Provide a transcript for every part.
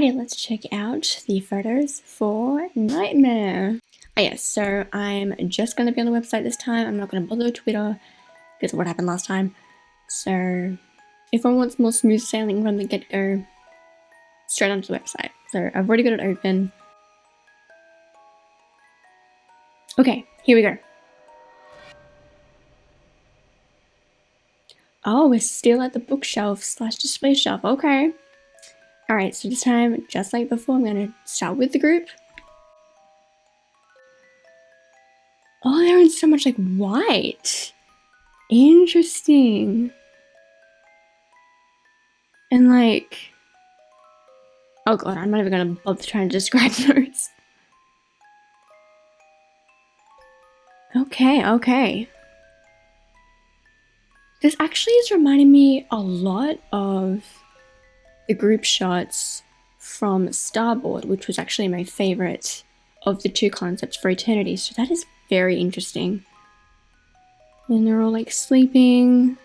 Alrighty, let's check out the photos for Nightmare. Oh yes, so I'm just going to be on the website this time. I'm not going to bother Twitter because of what happened last time. So if one wants more smooth sailing from the get-go, straight onto the website. So I've already got it open. Okay, here we go. Oh, we're still at the bookshelf / display shelf. Okay. Alright, so this time, just like before, I'm going to start with the group. Oh, they're in so much like white. Interesting. And like, oh god, I'm not even gonna bother trying to describe those. Okay. This actually is reminding me a lot of the group shots from Starboard, which was actually my favorite of the two concepts for Eternity. So that is very interesting. And they're all like sleeping.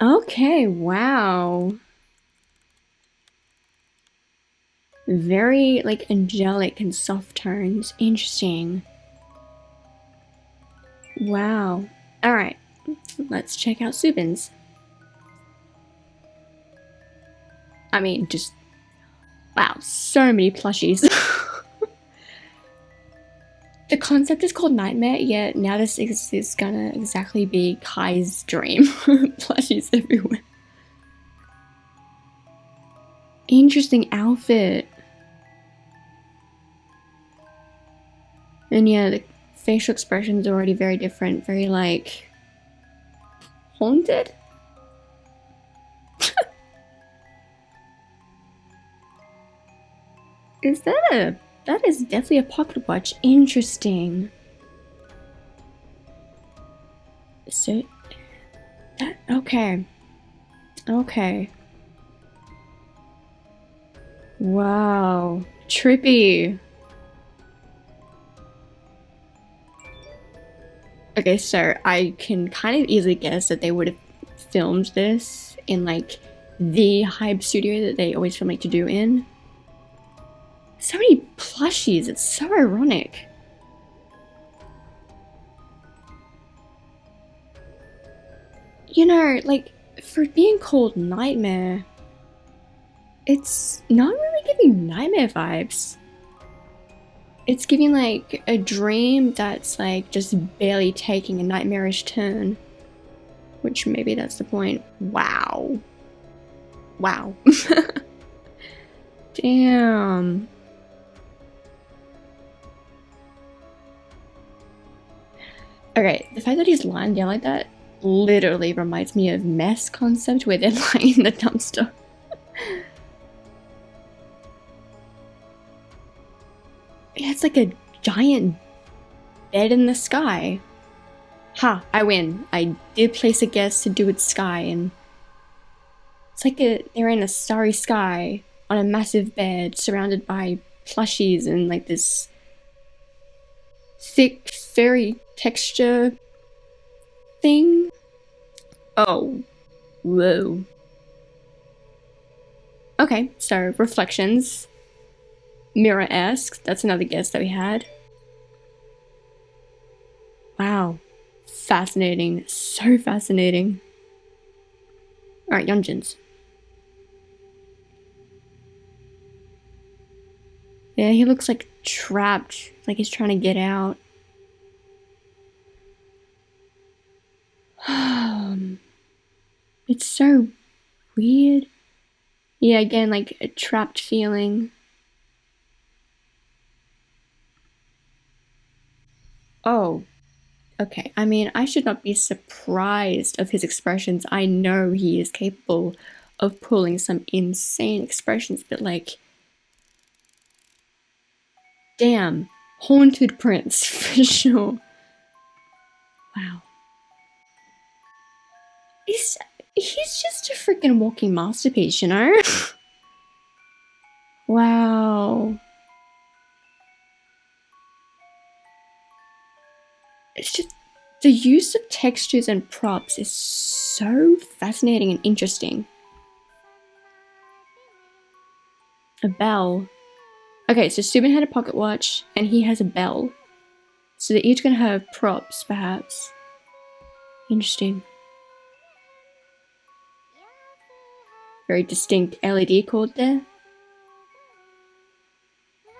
Okay, wow. Very like angelic and soft tones. Interesting. Wow. Alright, let's check out Subin's. I mean, just wow, so many plushies. The concept is called Nightmare, yet now this is gonna exactly be Kai's dream. Plushies everywhere. Interesting outfit. And yeah, the facial expressions are already very different, very like haunted. That is definitely a pocket watch. Interesting. So that okay. Wow. Trippy. Okay, so I can kind of easily guess that they would have filmed this in like the hype studio that they always film like to do in. So many plushies, it's so ironic. You know, like, for being called Nightmare, it's not really giving nightmare vibes. It's giving like a dream that's like just barely taking a nightmarish turn. Which maybe that's the point. Wow. Damn. Okay, the fact that he's lying down like that literally reminds me of Mess concept where they're lying in the dumpster. Yeah, it's like a giant bed in the sky. Ha, I win. I did place a guess to do with sky, and it's like they're in a starry sky on a massive bed surrounded by plushies and like this thick fairy texture thing. Oh, whoa. Okay, so reflections. Mirror-esque, that's another guess that we had. Wow. Fascinating. So fascinating. Alright, Yunjin's. Yeah, he looks like trapped, like he's trying to get out. It's so weird. Yeah, again, like a trapped feeling. Oh, okay. I mean, I should not be surprised of his expressions. I know he is capable of pulling some insane expressions, but like, damn, haunted prince for sure. Wow. He's just a freaking walking masterpiece, you know? Wow. It's just The use of textures and props is so fascinating and interesting. A bell. Okay, so Subin had a pocket watch and he has a bell. So they're each gonna have props, perhaps. Interesting. Very distinct LED cord there.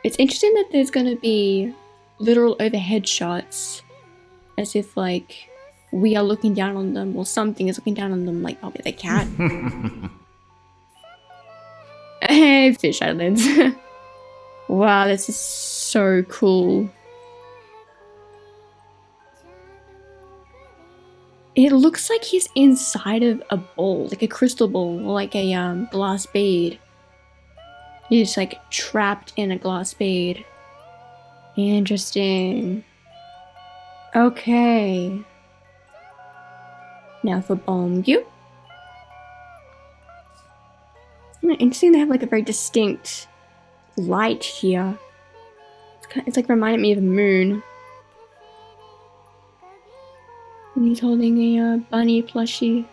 It's interesting that there's gonna be literal overhead shots as if like we are looking down on them or something is looking down on them, like probably the cat. Hey, fish islands. Wow, this is so cool. It looks like he's inside of a bowl, like a crystal bowl or like a glass bead. He's like trapped in a glass bead. Interesting. Okay. Now for Bongyu. Interesting they have like a very distinct light here. It's like reminding me of the moon. And he's holding a bunny plushie.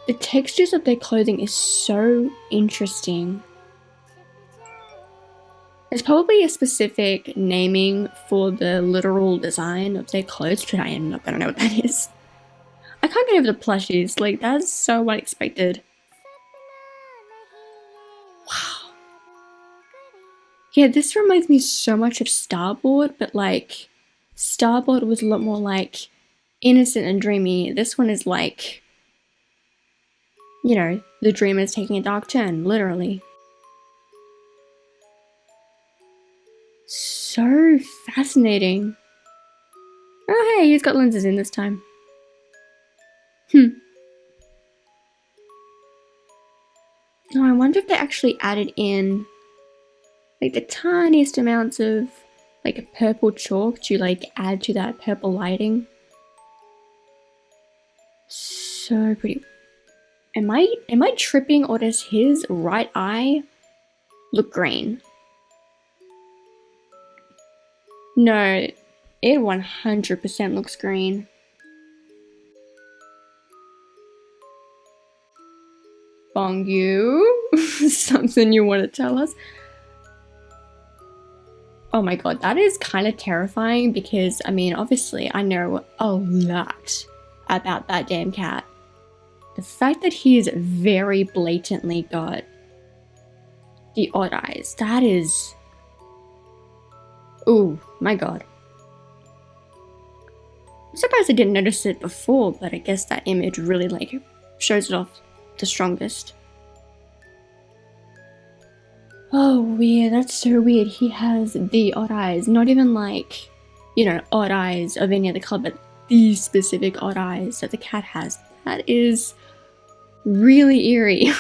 The textures of their clothing is so interesting. There's probably a specific naming for the literal design of their clothes, but I am not gonna know what that is. I can't get over the plushies, like that's so unexpected. Wow. Yeah, this reminds me so much of Starboard, but like Starboard was a lot more like innocent and dreamy. This one is like, you know, the dream is taking a dark turn, literally. So fascinating. Oh hey, he's got lenses in this time. Oh, I wonder if they actually added in like the tiniest amounts of like a purple chalk to like add to that purple lighting. So pretty. Am I tripping, or does his right eye look green? No, it 100% looks green. Bongyu, something you want to tell us? Oh my god, that is kind of terrifying because, I mean, obviously I know a lot about that damn cat. The fact that he's very blatantly got the odd eyes, that is... Ooh, my god. I'm surprised I didn't notice it before, but I guess that image really like shows it off the strongest. Oh, weird. That's so weird. He has the odd eyes. Not even like, you know, odd eyes of any other color, but these specific odd eyes that the cat has. That is really eerie.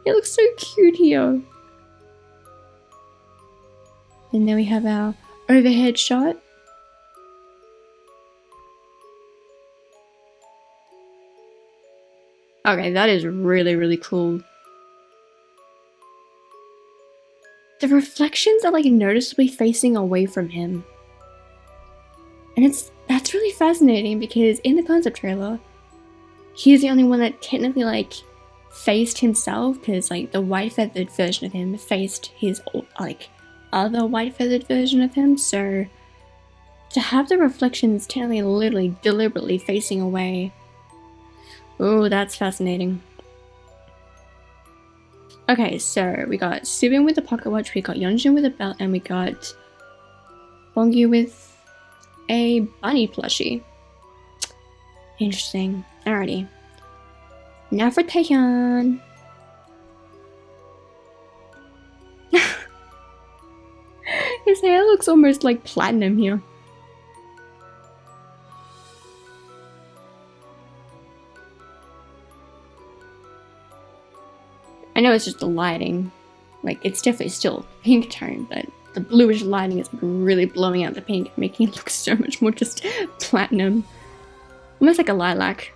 He looks so cute here. And then we have our overhead shot. Okay, that is really, really cool. The reflections are like noticeably facing away from him. And that's really fascinating because in the concept trailer, he's the only one that technically like faced himself, because like the white feathered version of him faced his like other white feathered version of him. So to have the reflections technically literally deliberately facing away, oh, that's fascinating. Okay, so we got Subin with the pocket watch, we got Yeonjun with a belt, and we got Bongyu with a bunny plushie. Interesting. Alrighty. Now for Taehyun. His hair looks almost like platinum here. I know it's just the lighting, like it's definitely still pink tone, but the bluish lighting is really blowing out the pink, making it look so much more just platinum. Almost like a lilac.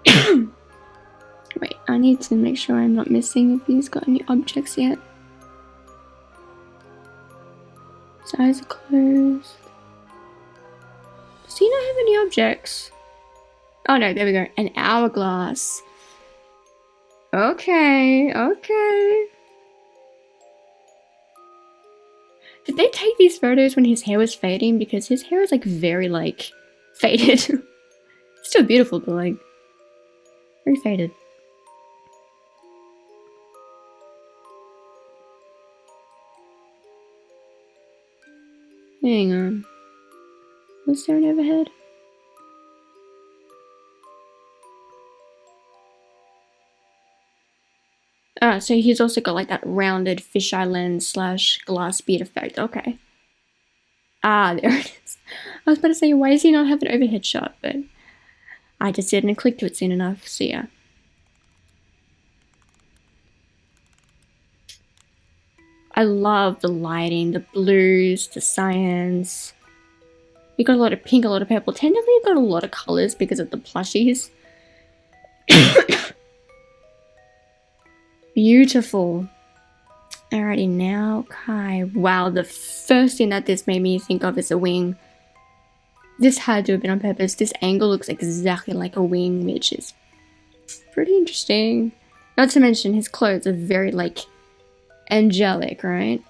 Wait, I need to make sure I'm not missing if he's got any objects yet. His eyes are closed. Does he not have any objects? Oh no, there we go. An hourglass. Okay, okay. Did they take these photos when his hair was fading? Because his hair is like very like faded. Still beautiful, but like very faded. Hang on. Was there an overhead? Ah, so he's also got like that rounded fisheye lens slash glass bead effect. Okay. Ah, there it is. I was about to say, why does he not have an overhead shot? But I just didn't click to it soon enough, so yeah. I love the lighting, the blues, the cyans. You got a lot of pink, a lot of purple. Technically, you've got a lot of colors because of the plushies. Beautiful. Alrighty, now Kai. Wow, the first thing that this made me think of is a wing. This had to have been on purpose. This angle looks exactly like a wing, which is pretty interesting. Not to mention his clothes are very, like, angelic, right?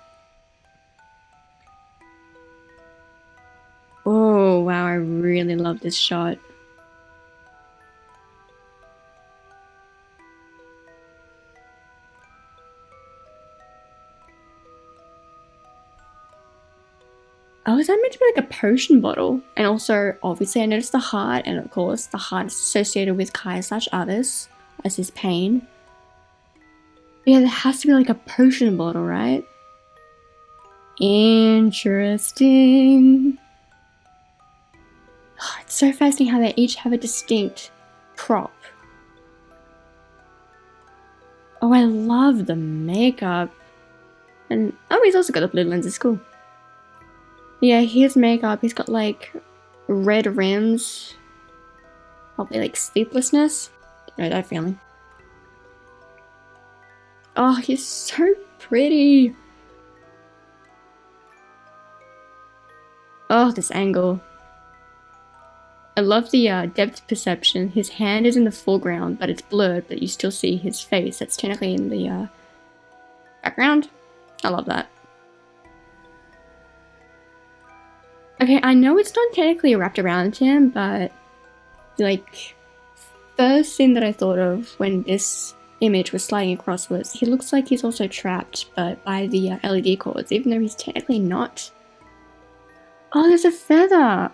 Oh, wow, I really love this shot. Oh, is that meant to be like a potion bottle? And also, obviously, I noticed the heart, and of course, the heart is associated with Kai slash Avis as his pain. But yeah, there has to be like a potion bottle, right? Interesting. Oh, it's so fascinating how they each have a distinct prop. Oh, I love the makeup. And oh, he's also got the blue lens, it's cool. Yeah, his makeup, he's got like red rims. Probably like sleeplessness. You know that feeling. Oh, he's so pretty. Oh, this angle. I love the depth perception. His hand is in the foreground, but it's blurred, but you still see his face. That's technically in the background. I love that. Okay, I know it's not technically wrapped around him, but like, first thing that I thought of when this image was sliding across was he looks like he's also trapped, but by the LED cords, even though he's technically not. Oh, there's a feather.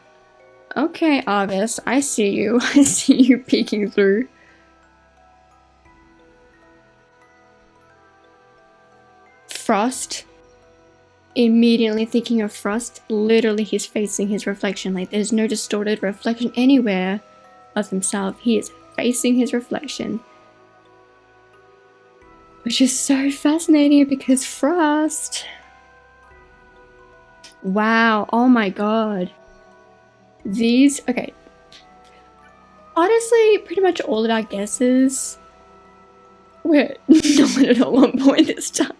Okay, Arvis, I see you. I see you peeking through. Frost. Immediately thinking of Frost. Literally, he's facing his reflection. Like, there's no distorted reflection anywhere of himself. He is facing his reflection. Which is so fascinating because Frost. Wow, oh my god. These, okay. Honestly, pretty much all of our guesses were not at all on point this time.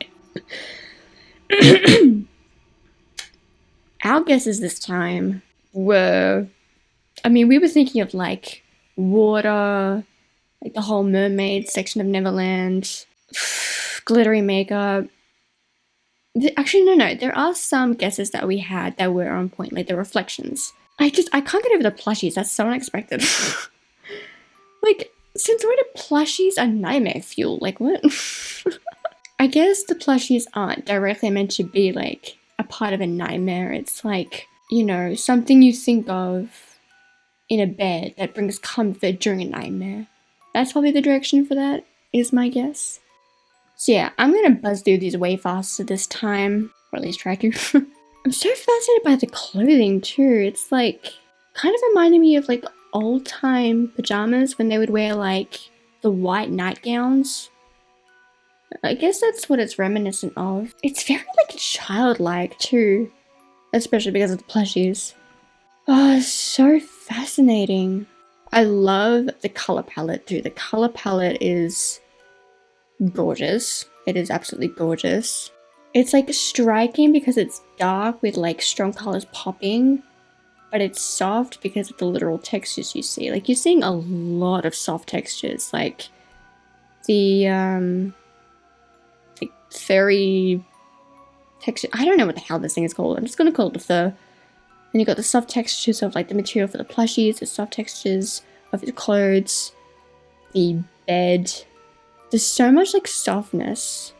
Our guesses this time were, I mean, we were thinking of like water, like the whole mermaid section of Neverland, glittery makeup. Actually, no, there are some guesses that we had that were on point, like the reflections. I can't get over the plushies, that's so unexpected. Like, since when do plushies are nightmare fuel? Like, what? I guess the plushies aren't directly meant to be, like, a part of a nightmare. It's like, you know, something you think of in a bed that brings comfort during a nightmare. That's probably the direction for that, is my guess. So yeah, I'm gonna buzz through these way faster this time, or at least try to. I'm so fascinated by the clothing too. It's like, kind of reminded me of like old time pajamas when they would wear like the white nightgowns. I guess that's what it's reminiscent of. It's very like childlike too, especially because of the plushies. Oh, so fascinating. I love the color palette too. The color palette is gorgeous. It is absolutely gorgeous. It's like striking because it's dark with like strong colors popping, but it's soft because of the literal textures you see. Like you're seeing a lot of soft textures, like the like furry texture. I don't know what the hell this thing is called. I'm just gonna call it the fur. And you got the soft textures of like the material for the plushies, the soft textures of the clothes, the bed. There's so much like softness,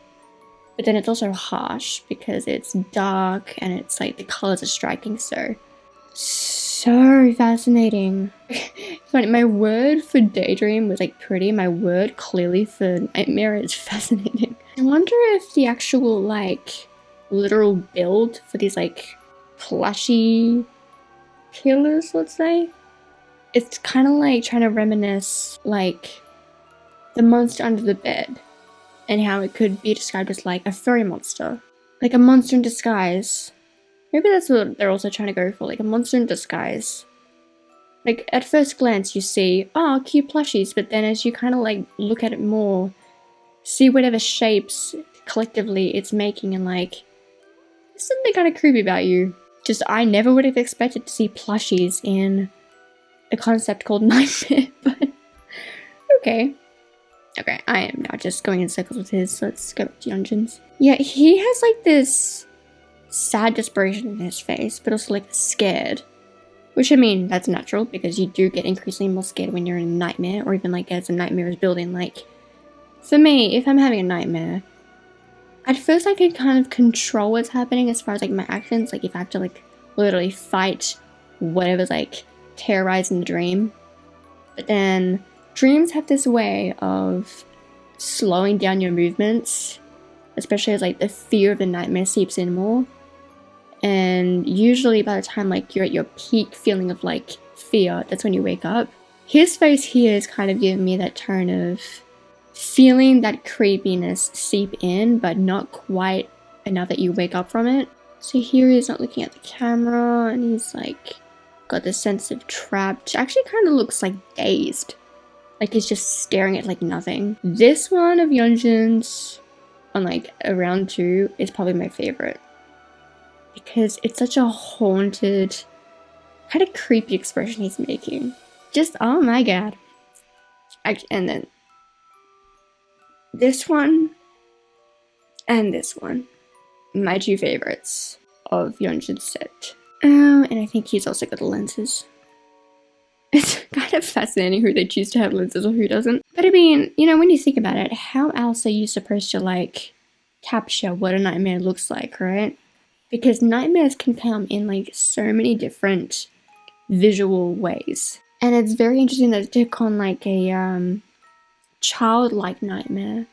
but then it's also harsh because it's dark and it's like the colors are striking. So fascinating. Funny, my word for daydream was like pretty. My word clearly for nightmare is fascinating. I wonder if the actual like literal build for these like plushy killers, let's say, it's kind of like trying to reminisce like the monster under the bed and how it could be described as like a furry monster, like a monster in disguise. Maybe that's what they're also trying to go for, like a monster in disguise. Like at first glance you see, oh, cute plushies, but then as you kind of like look at it more, see whatever shapes collectively it's making, and like there's something kind of creepy about you. Just I never would have expected to see plushies in a concept called nightmare, but okay. Okay, I am now just going in circles with his, so let's go back to Yunjin's. Yeah, he has like this sad desperation in his face, but also like scared. Which I mean, that's natural because you do get increasingly more scared when you're in a nightmare, or even like as a nightmare is building. Like, for me, if I'm having a nightmare, at first I can kind of control what's happening as far as like my actions, like if I have to like literally fight whatever's like terrorizing the dream. But then dreams have this way of slowing down your movements, especially as like the fear of the nightmare seeps in more. And usually by the time like you're at your peak feeling of like fear, that's when you wake up. His face here is kind of giving me that tone of feeling that creepiness seep in, but not quite enough that you wake up from it. So here he's not looking at the camera, and he's like got this sense of trapped. Actually kind of looks like dazed. Like he's just staring at like nothing. This one of Yunjin's on like a round 2 is probably my favorite. Because it's such a haunted, kind of creepy expression he's making. Just, oh my god. And then this one and this one. My 2 favorites of Yunjin's set. Oh, and I think he's also got the lenses. It's kind of fascinating who they choose to have lenses or who doesn't. But I mean, you know, when you think about it, how else are you supposed to like capture what a nightmare looks like, right? Because nightmares can come in like so many different visual ways. And it's very interesting that it took on like a childlike nightmare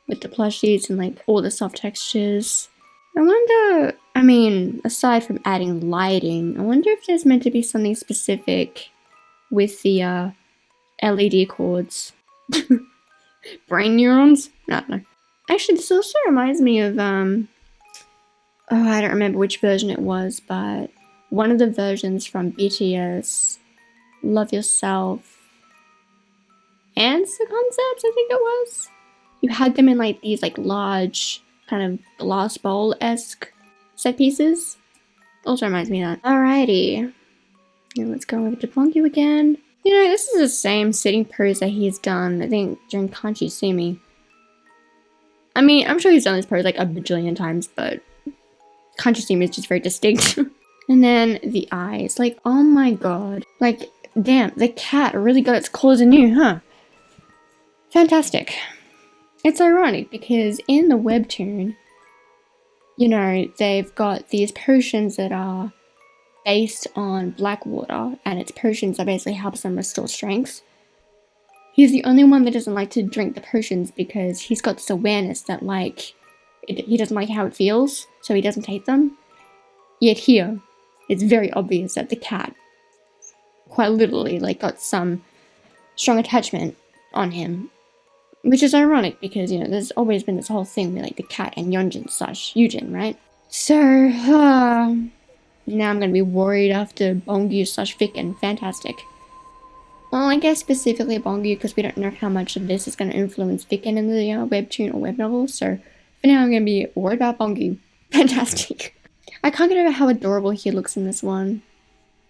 with the plushies and like all the soft textures. I wonder, I mean, aside from adding lighting, I wonder if there's meant to be something specific with the LED cords. Brain neurons? I don't know. Actually, this also reminds me of, oh, I don't remember which version it was, but one of the versions from BTS, Love Yourself, Answer Concepts, I think it was. You had them in like these like large kind of glass bowl-esque set pieces. Also reminds me of that. Alrighty. Now let's go over to Bongyu again. You know, this is the same sitting pose that he's done, I think, during Can't You See Me. I mean, I'm sure he's done this pose like a bajillion times, but Can't You See Me is just very distinct. And then the eyes. Like, oh my god. Like, damn, the cat really got its claws in you, huh? Fantastic. It's ironic because in the webtoon, you know, they've got these potions that are based on black water, and its potions that basically helps them restore strength. He's the only one that doesn't like to drink the potions because he's got this awareness that, like, he doesn't like how it feels, so he doesn't take them. Yet here, it's very obvious that the cat, quite literally, like, got some strong attachment on him. Which is ironic because, you know, there's always been this whole thing with, like, the cat and Yunjin/Yujin, right? So, now I'm gonna be worried after Bongyu/Vicken. Fantastic. Well, I guess specifically Bongyu because we don't know how much of this is gonna influence Vicken in the webtoon or web novel, so For now, I'm gonna be worried about Bongi. Fantastic. I can't get over how adorable he looks in this one.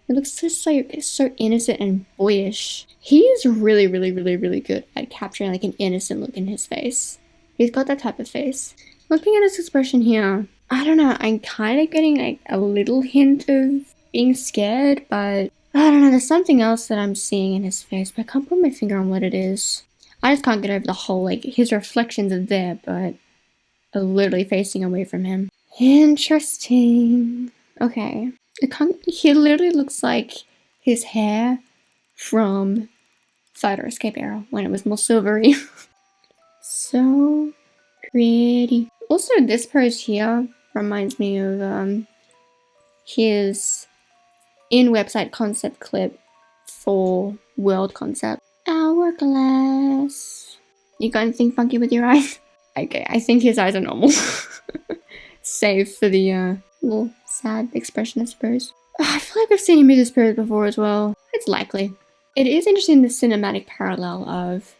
It looks just so innocent and boyish. He is really, really, really, really good at capturing like an innocent look in his face. He's got that type of face. Looking at his expression here, I don't know, I'm kind of getting like a little hint of being scared, but I don't know, there's something else that I'm seeing in his face, but I can't put my finger on what it is. I just can't get over the whole, like, his reflections are there, but are literally facing away from him. Interesting. Okay. He literally looks like his hair from Fighter Escape era when it was more silvery. So pretty. Also, this pose here reminds me of his in-website concept clip for World Concept. Hourglass. You got anything funky with your eyes? Okay, I think his eyes are normal. Save for the little sad expression, I suppose. I feel like I've seen him do this pose before as well. It's likely. It is interesting, the cinematic parallel of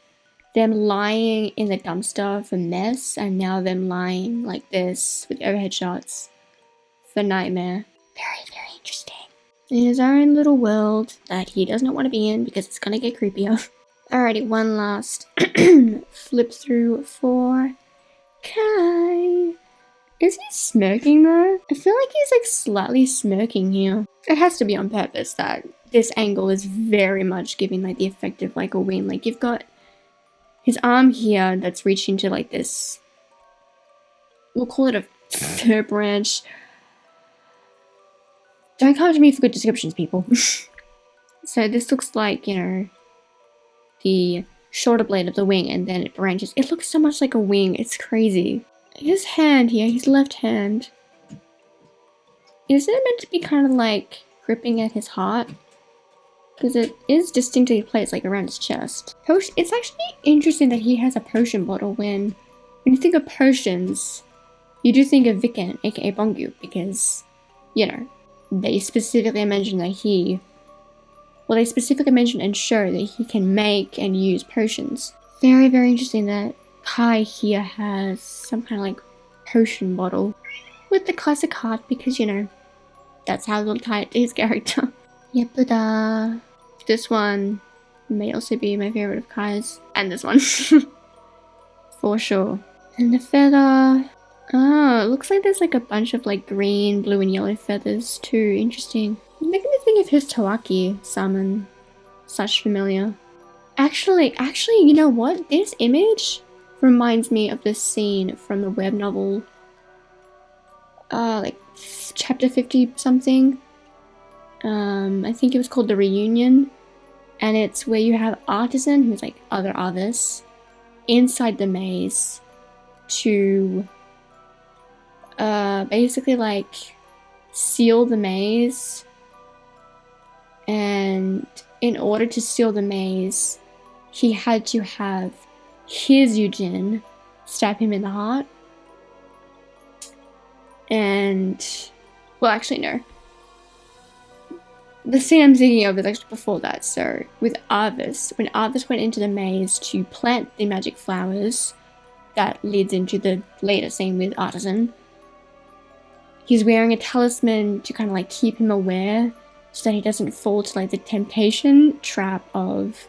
them lying in the dumpster for mess, and now them lying like this with overhead shots for nightmare. Very, very interesting. In his own little world that he does not want to be in because it's gonna get creepier. Alrighty, one last flip through for Kai. Is he smirking though? I feel like he's like slightly smirking here. It has to be on purpose that this angle is very much giving like the effect of like a wing. Like you've got his arm here that's reaching to like this, we'll call it a third branch. Don't come to me for good descriptions, people. So this looks like, you know, the shoulder blade of the wing, and then it branches. It looks so much like a wing, it's crazy. His hand here, his left hand, is it meant to be kind of like gripping at his heart? Because it is distinctly placed like around his chest. It's actually interesting that he has a potion bottle when you think of potions, you do think of Viken, aka Bongu, because, you know, they specifically mention that they specifically mention and show that he can make and use potions. Very, very interesting that Kai here has some kind of like potion bottle with the classic heart, because, you know, that's how they'll tie it to his character. Yep, but this one may also be my favorite of Kai's, and this one. For sure. And the feather, oh, it looks like there's like a bunch of like green, blue, and yellow feathers too. Interesting. It's making me think of his Tawaki salmon. Such familiar. Actually, you know what? This image reminds me of this scene from the web novel, like chapter 50 something. I think it was called The Reunion, and it's where you have Artisan, who's like other artists, inside the maze to basically like seal the maze, and in order to seal the maze he had to have his Yujin stab him in the heart. And well, actually no, the scene I'm thinking of is actually before that. So with Arvis, when Arvis went into the maze to plant the magic flowers that leads into the later scene with Artisan, he's wearing a talisman to kind of like keep him aware so that he doesn't fall to like the temptation trap of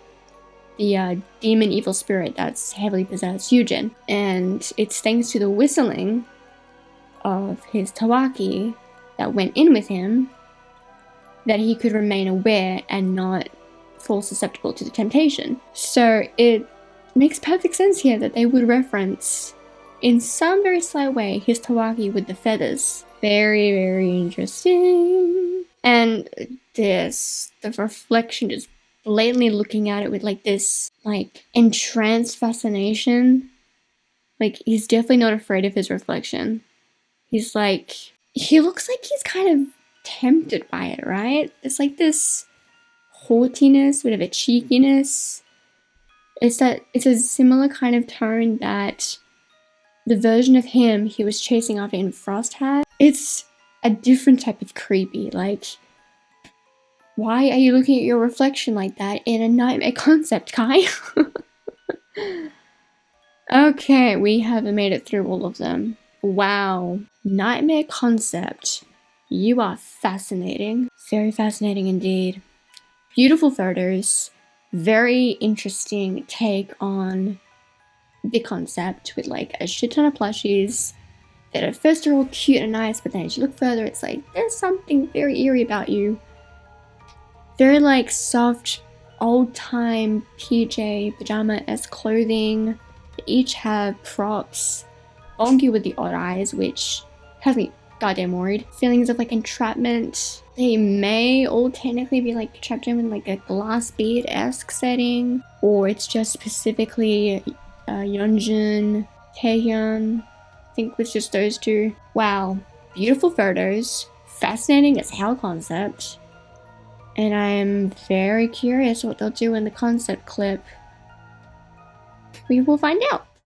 the demon evil spirit that's heavily possessed Yujin. And it's thanks to the whistling of his Tawaki that went in with him that he could remain aware and not fall susceptible to the temptation. So it makes perfect sense here that they would reference, in some very slight way, his Tawaki with the feathers. Very, very interesting. And the reflection, just blatantly looking at it with like this like entranced fascination. Like he's definitely not afraid of his reflection. He's like, he looks like he's kind of tempted by it, right? It's like this haughtiness, bit of a cheekiness. It's a similar kind of tone that the version of him he was chasing after in Frost had. It's a different type of creepy. Like, why are you looking at your reflection like that in a nightmare concept, Kai? Okay, we haven't made it through all of them. Wow. Nightmare concept. You are fascinating. Very fascinating indeed. Beautiful photos. Very interesting take on the concept with like a shit ton of plushies that at first are all cute and nice, but then as you look further, it's like there's something very eerie about you. Very like soft, old-time PJ pajama-esque clothing. They each have props. Bonky with the odd eyes, which has me goddamn worried. Feelings of like entrapment. They may all technically be like trapped in like a glass bead-esque setting, or it's just specifically Yeonjun, Taehyun. I think it's just those two. Wow, beautiful photos, fascinating as hell concept, and I'm very curious what they'll do in the concept clip. We will find out.